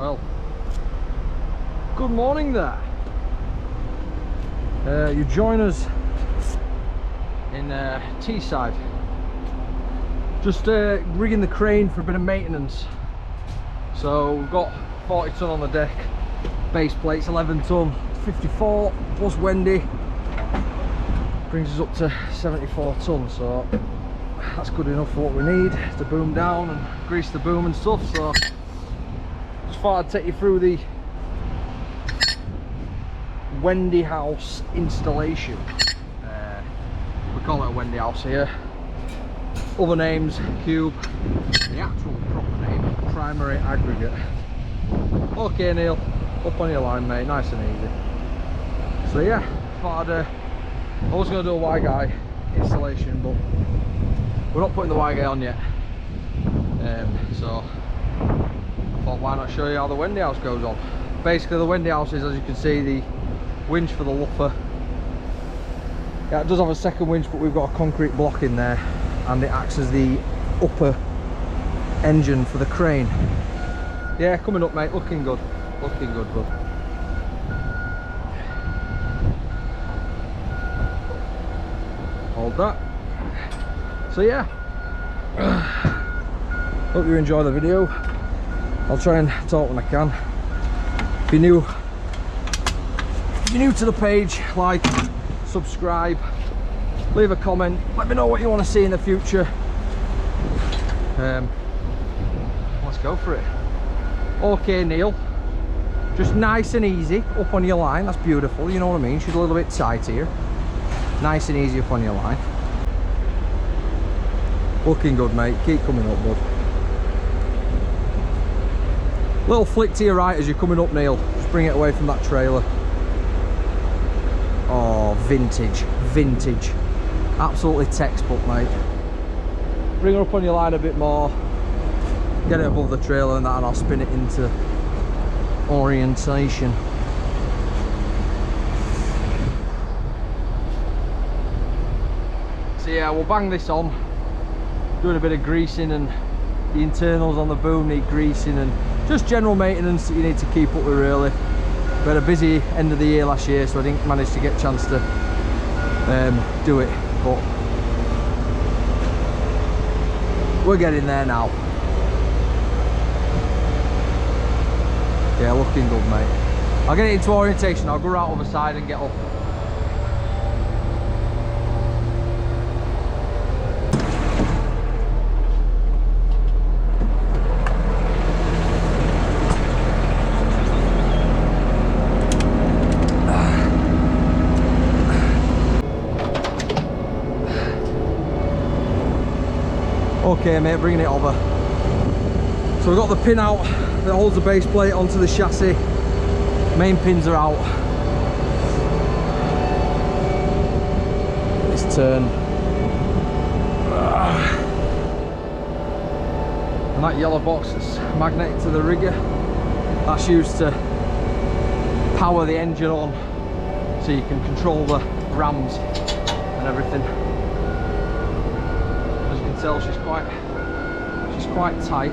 Well, good morning there. You join us in Teesside. Just rigging the crane for a bit of maintenance. So we've got 40 ton on the deck, base plates 11 ton, 54 plus Wendy, brings us up to 74 ton. So that's good enough for what we need to boom down and grease the boom and stuff. So just thought I'd take you through the Wendy house installation. We call it a Wendy house here. Other names, Cube. The actual proper name, Primary Aggregate. Okay Neil, up on your line mate, nice and easy. So yeah, thought I was going to do a Y-guy installation, but we're not putting the Y-guy on yet. So I thought why not show you how the Wendy house goes on. Basically the Wendy house is, as you can see, the winch for the luffer. Yeah, it does have a second winch, but we've got a concrete block in there, and it acts as the upper engine for the crane. Yeah, coming up mate, looking good, bud. Hold that. So yeah, hope you enjoy the video. I'll try and talk when I can. If you're new to the page, like, subscribe, leave a comment, let me know what you want to see in the future. Let's go for it. Okay Neil, just nice and easy up on your line. That's beautiful, you know what I mean. She's a little bit tight here. Nice and easy up on your line. Looking good mate, keep coming up bud. Little flick to your right as you're coming up Neil, just bring it away from that trailer. Oh, vintage, absolutely textbook mate. Bring her up on your line a bit more, get it above the trailer and that, and I'll spin it into orientation. So yeah, we'll bang this on, doing a bit of greasing, and the internals on the boom need greasing, and just general maintenance that you need to keep up with really. We had a busy end of the year last year, so I didn't manage to get a chance to do it, but we're getting there now. Yeah, looking good mate. I'll get it into orientation, I'll go out on the side and get up. Okay mate, bringing it over. So we've got the pin out that holds the base plate onto the chassis. Main pins are out. This turn. And that yellow box that's magnetic to the rigger, that's used to power the engine on, so you can control the rams and everything. Tell she's quite tight. A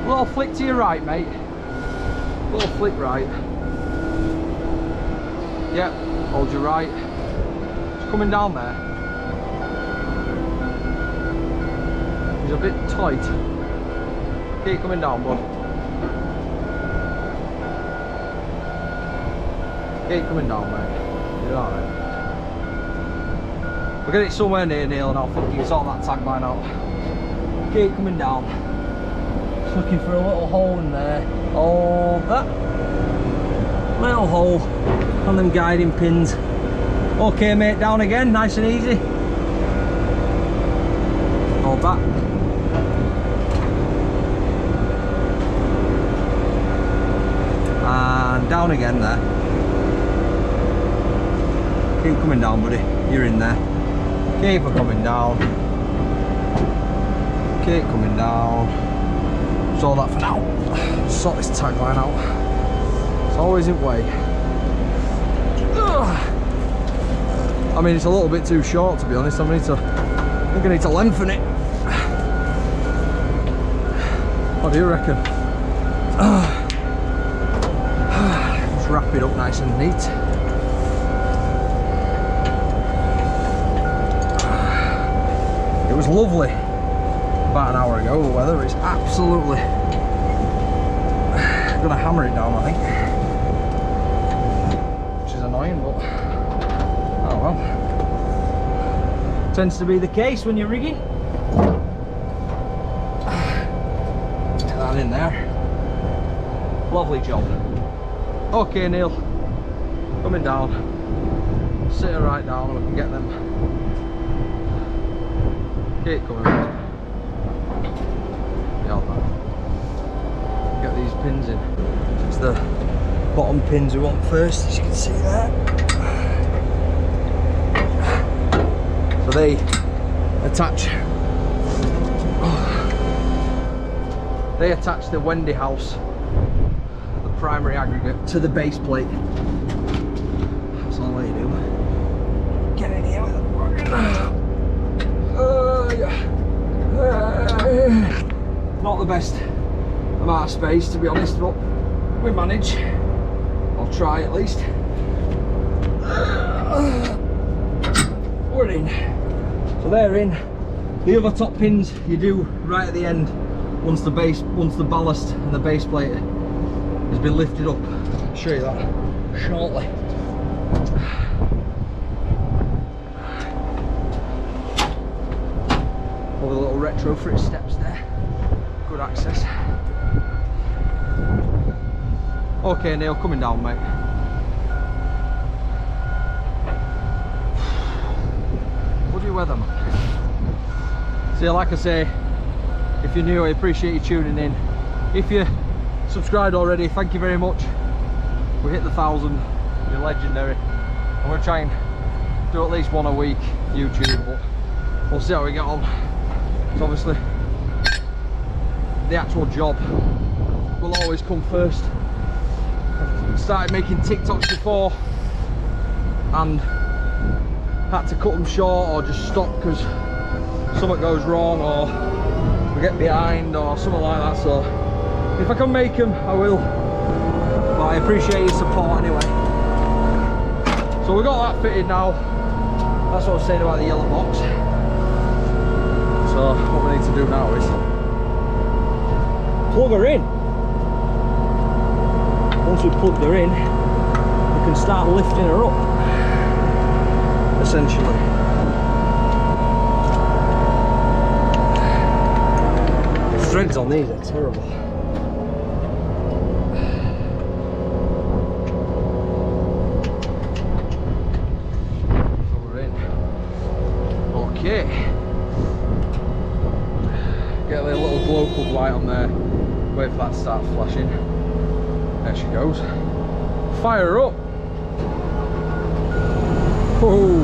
little flick to your right mate, a little flick right. Yep, hold your right. It's coming down there. She's a bit tight. Keep coming down bud. Keep coming down mate. You're alright. We'll get it somewhere near Neil and I'll fucking sort that tag line out. Keep coming down. Just looking for a little hole in there. Hold that. Little hole on them guiding pins. Okay mate, down again, nice and easy. Hold that. And down again there. Keep coming down buddy, you're in there. Keep her coming down. Keep coming down. That's all that for now. Sort this tagline out. It's always in way. I mean, it's a little bit too short to be honest. I think I need to lengthen it. What do you reckon? wrap it up nice and neat. It was lovely about an hour ago. The weather is absolutely gonna hammer it down, I think, which is annoying, but oh well. Tends to be the case when you're rigging. Get that in there. Lovely job. Okay, Neil, coming down. Sit her right down and we can get them. Keep coming. Yeah, get these pins in. It's the bottom pins we want first, as you can see there. So they attach. They attach the Wendy house, the primary aggregate, to the base plate. That's all they do. Get in here with it. Not the best amount of space, to be honest, but we manage. I'll try at least. We're in. So they're in. The other top pins you do right at the end once the ballast and the base plate has been lifted up. I'll show you that shortly. All the little retrofit steps there. Good access. Okay, Neil, coming down, mate. Bloody weather, man. See, like I say, if you're new, I appreciate you tuning in. If you're subscribed already, thank you very much. We hit the 1,000. You're legendary. I'm going to try and do at least one a week YouTube, but we'll see how we get on. So obviously, the actual job will always come first. I've started making TikToks before and had to cut them short or just stop because something goes wrong or we get behind or something like that. So if I can make them, I will, but I appreciate your support anyway. So we got that fitted now. That's what I was saying about the yellow box. So what we need to do now is plug her in. Once we plugged her in, we can start lifting her up, essentially. The threads on these are terrible. So we're in. Okay. Get a little glow plug light on there. Wait for that to start flashing. There she goes. Fire her up. Oh,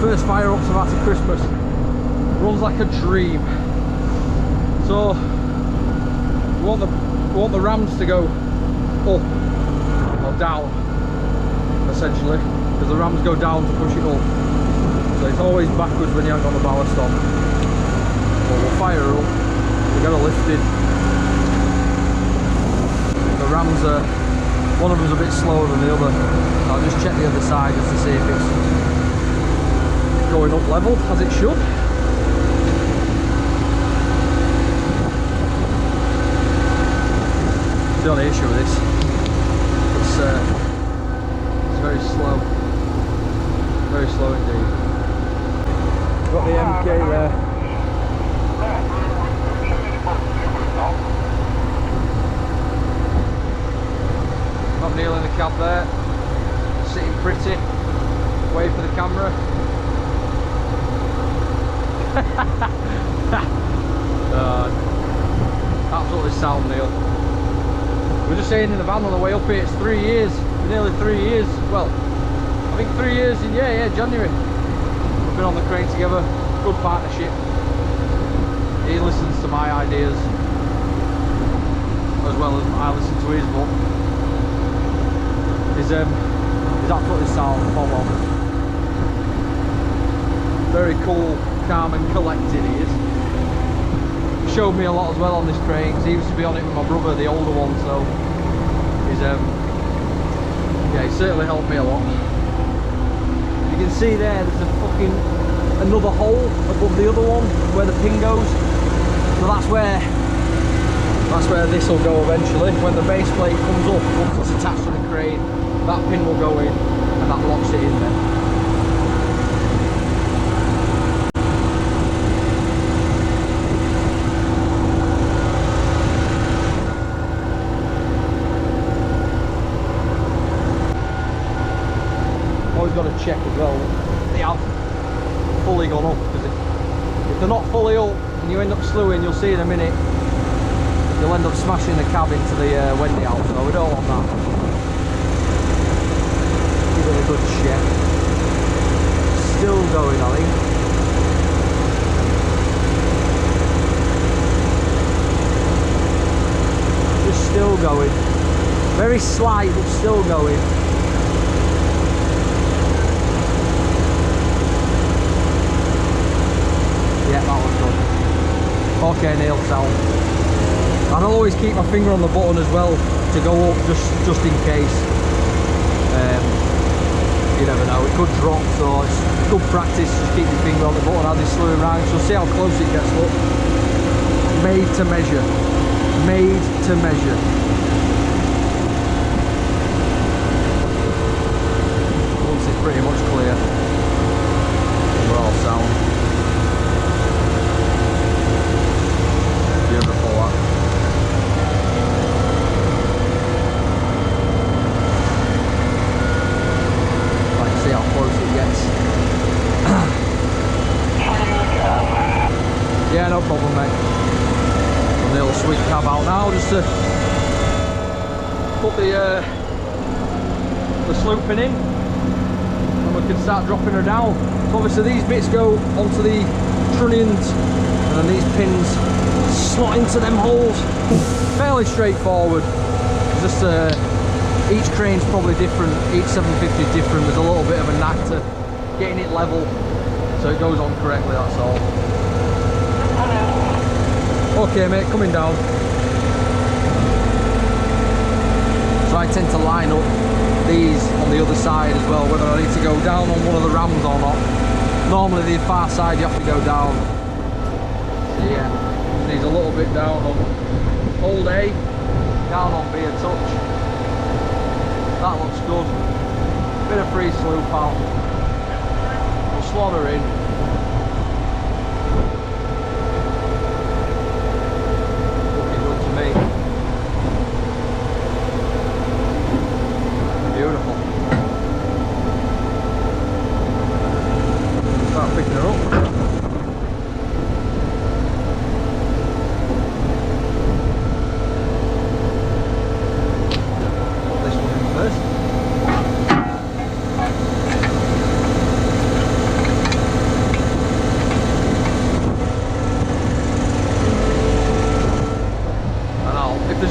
first fire ups of after Christmas. Runs like a dream. So we want the rams to go up or down, essentially, because the rams go down to push it up. So it's always backwards when you haven't got the ballast on. But we'll fire her up. We'll get her lifted. The rams are, one of them's a bit slower than the other. I'll just check the other side just to see if it's going up level as it should. The only issue with this, it's very slow. Very slow indeed. Got the MK there. Got Neil in the cab there, sitting pretty, wait for the camera. Absolutely sound, Neil. We were just saying in the van on the way up here, it's 3 years, nearly 3 years, well, I think 3 years in, yeah, January. We've been on the crane together, good partnership. He listens to my ideas, as well as I listen to his, but he's absolutely sound, spot on. Very cool, calm and collected he is. He showed me a lot as well on this crane, because he used to be on it with my brother, the older one, so he's Yeah, it certainly helped me a lot. You can see there's a fucking another hole above the other one where the pin goes. So that's where this will go eventually. When the base plate comes up, once it's attached to the crane, that pin will go in and that locks it in there. Always got to check as well that they have fully gone up, because if they're not fully up and you end up slewing, you'll see in a minute, you'll end up smashing the cab into the Wendy house, so we don't want that. Give it a good check. Still going, I think. Just still going. Very slight, but still going. Yeah, that was good. Okay, Neil, sound. And I'll always keep my finger on the button as well to go up, just in case. You never know, it could drop, so it's good practice. Just keep your finger on the button as it's slowing around. So see how close it gets. Look, made to measure, made to measure. Once it's pretty much clear, we're all sound. Beautiful, that. See how close it gets. Yeah, no problem, mate. A little sweet cab out now, just to put the sloop pin in, and we can start dropping her down. So obviously these bits go onto the trunnions, and then these pins slot into them holes. Fairly straightforward. Just each crane's probably different, each 750 is different. There's a little bit of a knack to getting it level so it goes on correctly, that's all. Okay mate, coming down. So I tend to line up these on the other side as well, whether I need to go down on one of the rams or not. Normally the far side you have to go down. So yeah, needs a little bit down on old A, down on B a touch. That looks good. Bit of free sloop out. We'll slot her in. Looking good to me. Beautiful. Start picking her up.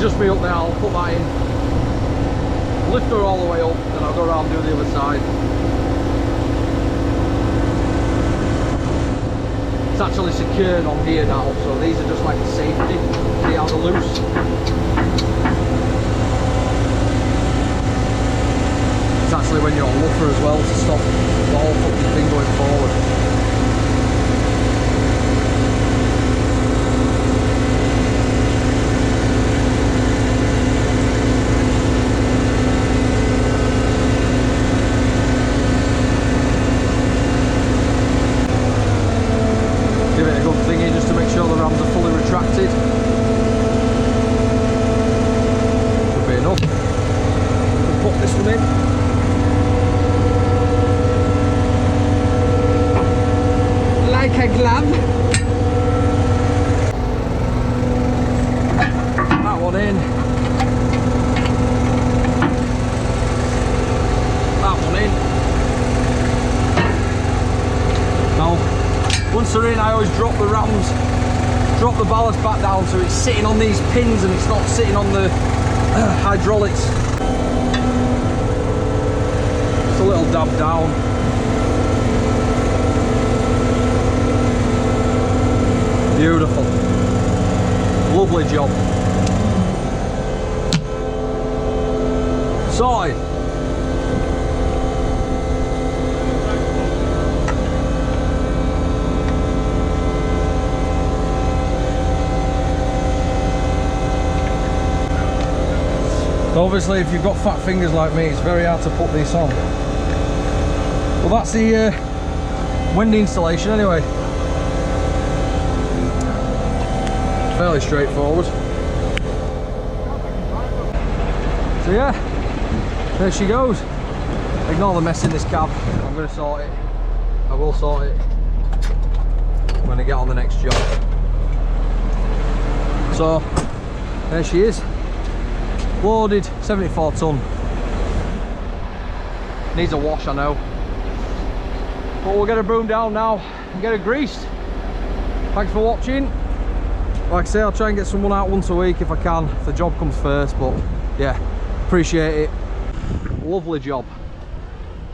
Just me up there, I'll put that in, lift her all the way up, then I'll go around and do the other side. It's actually secured on here now, so these are just like a safety. See how they're loose? It's actually when you're on luffer as well to stop the whole fucking thing going forward. That one in. That one in. Now, once they're in, I always drop the rams, drop the ballast back down so it's sitting on these pins and it's not sitting on the hydraulics. Just a little dab down. Beautiful. Lovely job. Sorted. So obviously if you've got fat fingers like me, it's very hard to put this on. Well, that's the Wendy installation anyway. Fairly straightforward. So yeah, there she goes. Ignore the mess in this cab. I'm going to sort it. I will sort it when I get on the next job. So there she is, loaded 74 ton. Needs a wash, I know, but we'll get her broomed down now and get her greased. Thanks for watching. Like I say, I'll try and get someone out once a week if I can, if the job comes first, but yeah, appreciate it. Lovely job.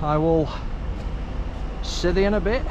I will see you in a bit.